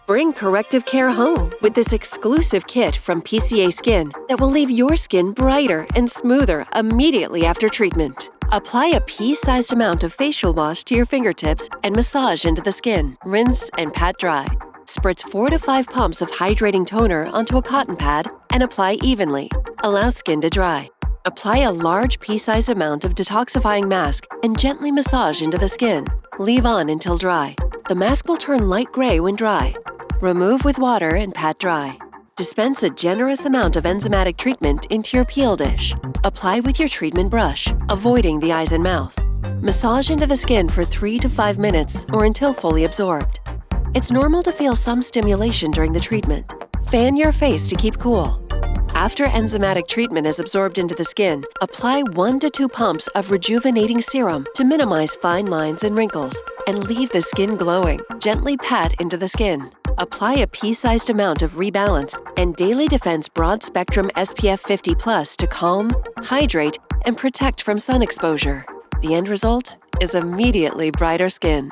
Bring corrective care home with this exclusive kit from PCA Skin that will leave your skin brighter and smoother immediately after treatment. Apply a pea-sized amount of facial wash to your fingertips and massage into the skin. Rinse and pat dry. Spritz 4 to 5 pumps of Hydrating Toner onto a cotton pad and apply evenly. Allow skin to dry. Apply a large pea-sized amount of Detoxifying Mask and gently massage into the skin. Leave on until dry. The mask will turn light gray when dry. Remove with water and pat dry. Dispense a generous amount of Enzymatic treatment into your peel dish. Apply with your treatment brush, avoiding the eyes and mouth. Massage into the skin for 3 to 5 minutes or until fully absorbed. It's normal to feel some stimulation during the treatment. Fan your face to keep cool. After enzymatic treatment is absorbed into the skin, apply 1 to 2 pumps of Rejuvenating Serum to minimize fine lines and wrinkles and leave the skin glowing. Gently pat into the skin. Apply a pea-sized amount of Rebalance and Daily Defense Broad Spectrum SPF 50+ to calm, hydrate, and protect from sun exposure. The end result is immediately brighter skin.